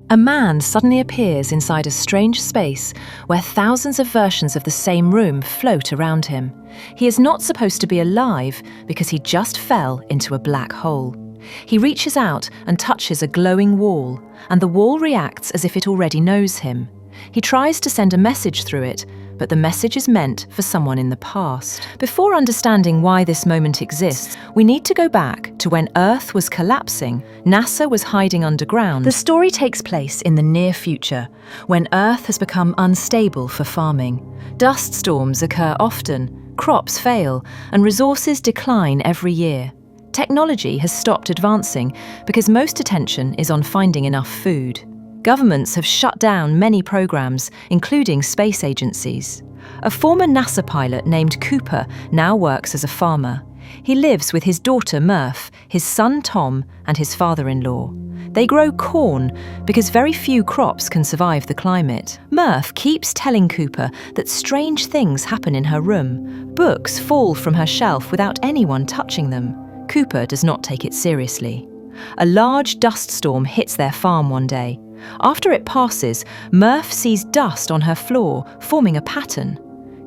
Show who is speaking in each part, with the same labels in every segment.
Speaker 1: A man suddenly appears inside a strange space where thousands of versions of the same room float around him. He is not supposed to be alive because he just fell into a black hole. He reaches out and touches a glowing wall, and the wall reacts as if it already knows him. He tries to send a message through it, but the message is meant for someone in the past. Before understanding why this moment exists, we need to go back to when Earth was collapsing, NASA was hiding underground. The story takes place in the near future, when Earth has become unstable for farming. Dust storms occur often, crops fail, and resources decline every year. Technology has stopped advancing because most attention is on finding enough food. Governments have shut down many programs, including space agencies. A former NASA pilot named Cooper now works as a farmer. He lives with his daughter Murph, his son Tom, and his father-in-law. They grow corn because very few crops can survive the climate. Murph keeps telling Cooper that strange things happen in her room. Books fall from her shelf without anyone touching them. Cooper does not take it seriously. A large dust storm hits their farm one day. After it passes, Murph sees dust on her floor, forming a pattern.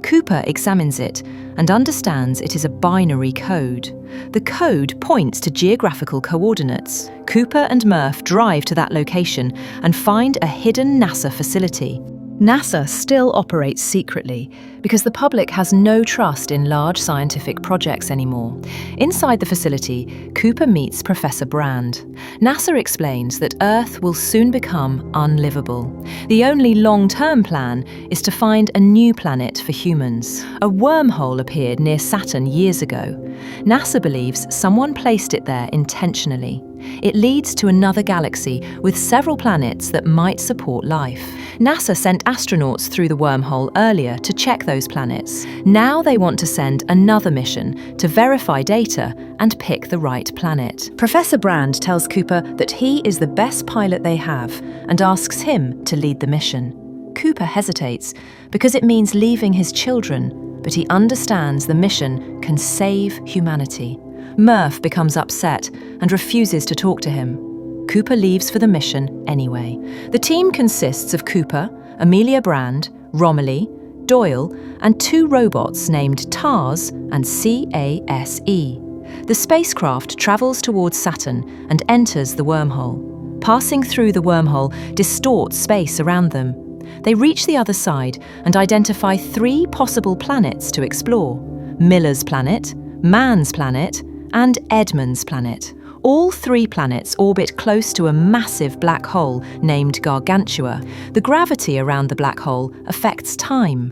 Speaker 1: Cooper examines it and understands it is a binary code. The code points to geographical coordinates. Cooper and Murph drive to that location and find a hidden NASA facility. NASA still operates secretly because the public has no trust in large scientific projects anymore. Inside the facility, Cooper meets Professor Brand. NASA explains that Earth will soon become unlivable. The only long-term plan is to find a new planet for humans. A wormhole appeared near Saturn years ago. NASA believes someone placed it there intentionally. It leads to another galaxy with several planets that might support life. NASA sent astronauts through the wormhole earlier to check those planets. Now they want to send another mission to verify data and pick the right planet. Professor Brand tells Cooper that he is the best pilot they have and asks him to lead the mission. Cooper hesitates because it means leaving his children, but he understands the mission can save humanity. Murph becomes upset and refuses to talk to him. Cooper leaves for the mission anyway. The team consists of Cooper, Amelia Brand, Romilly, Doyle, and 2 robots named TARS and CASE. The spacecraft travels towards Saturn and enters the wormhole. Passing through the wormhole distorts space around them. They reach the other side and identify 3 possible planets to explore: Miller's planet, Mann's planet, and Edmund's planet. All 3 planets orbit close to a massive black hole named Gargantua. The gravity around the black hole affects time.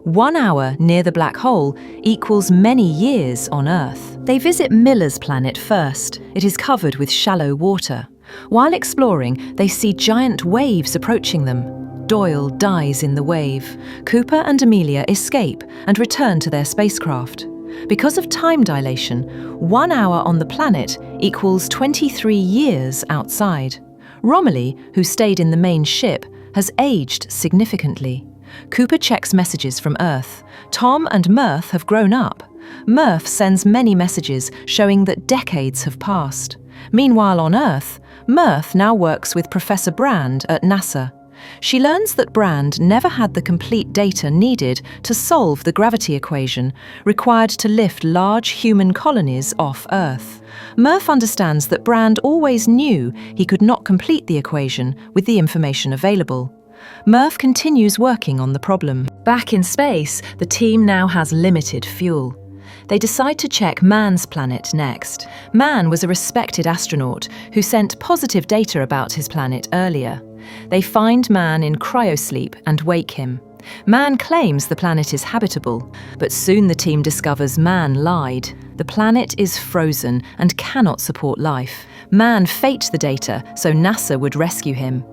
Speaker 1: 1 hour near the black hole equals many years on Earth. They visit Miller's planet first. It is covered with shallow water. While exploring, they see giant waves approaching them. Doyle dies in the wave. Cooper and Amelia escape and return to their spacecraft. Because of time dilation, 1 hour on the planet equals 23 years outside. Romilly, who stayed in the main ship, has aged significantly. Cooper checks messages from Earth. Tom and Murph have grown up. Murph sends many messages showing that decades have passed. Meanwhile on Earth, Murph now works with Professor Brand at NASA. She learns that Brand never had the complete data needed to solve the gravity equation required to lift large human colonies off Earth. Murph understands that Brand always knew he could not complete the equation with the information available. Murph continues working on the problem. Back in space, the team now has limited fuel. They decide to check Mann's planet next. Mann was a respected astronaut who sent positive data about his planet earlier. They find Mann in cryosleep and wake him. Mann claims the planet is habitable, but soon the team discovers Mann lied. The planet is frozen and cannot support life. Mann faked the data so NASA would rescue him.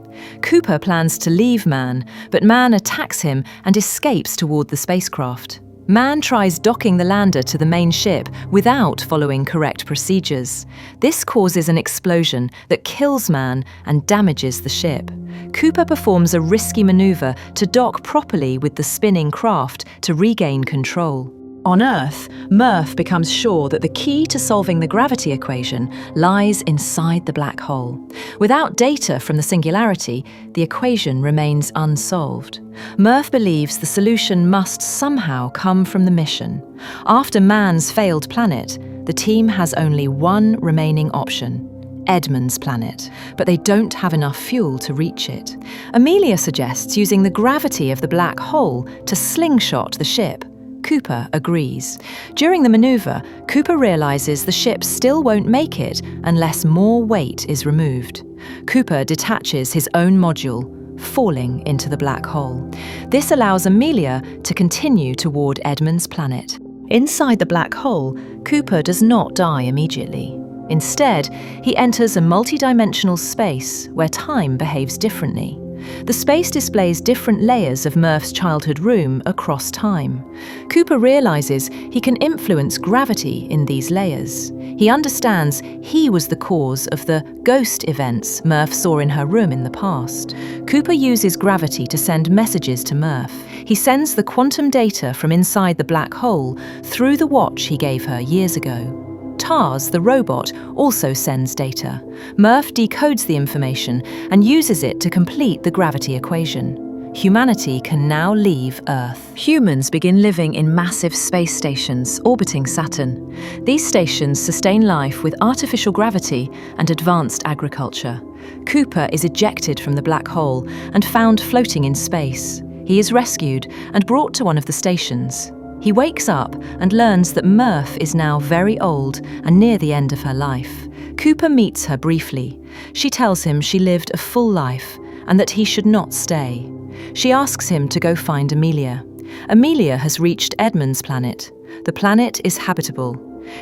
Speaker 1: Cooper plans to leave Mann, but Mann attacks him and escapes toward the spacecraft. Mann tries docking the lander to the main ship without following correct procedures. This causes an explosion that kills Mann and damages the ship. Cooper performs a risky maneuver to dock properly with the spinning craft to regain control. On Earth, Murph becomes sure that the key to solving the gravity equation lies inside the black hole. Without data from the singularity, the equation remains unsolved. Murph believes the solution must somehow come from the mission. After man's failed planet, the team has only one remaining option: Edmund's planet, but they don't have enough fuel to reach it. Amelia suggests using the gravity of the black hole to slingshot the ship. Cooper agrees. During the maneuver, Cooper realizes the ship still won't make it unless more weight is removed. Cooper detaches his own module, falling into the black hole. This allows Amelia to continue toward Edmund's planet. Inside the black hole, Cooper does not die immediately. Instead, he enters a multi-dimensional space where time behaves differently. The space displays different layers of Murph's childhood room across time. Cooper realizes he can influence gravity in these layers. He understands he was the cause of the ghost events Murph saw in her room in the past. Cooper uses gravity to send messages to Murph. He sends the quantum data from inside the black hole through the watch he gave her years ago. Tars, the robot, also sends data. Murph decodes the information and uses it to complete the gravity equation. Humanity can now leave Earth. Humans begin living in massive space stations orbiting Saturn. These stations sustain life with artificial gravity and advanced agriculture. Cooper is ejected from the black hole and found floating in space. He is rescued and brought to one of the stations. He wakes up and learns that Murph is now very old and near the end of her life. Cooper meets her briefly. She tells him she lived a full life and that he should not stay. She asks him to go find Amelia. Amelia has reached Edmund's planet. The planet is habitable.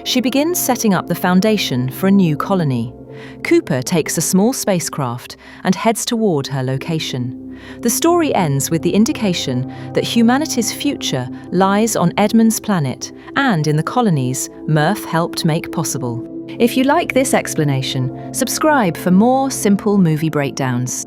Speaker 1: She begins setting up the foundation for a new colony. Cooper takes a small spacecraft and heads toward her location. The story ends with the indication that humanity's future lies on Edmund's planet and in the colonies Murph helped make possible. If you like this explanation, subscribe for more simple movie breakdowns.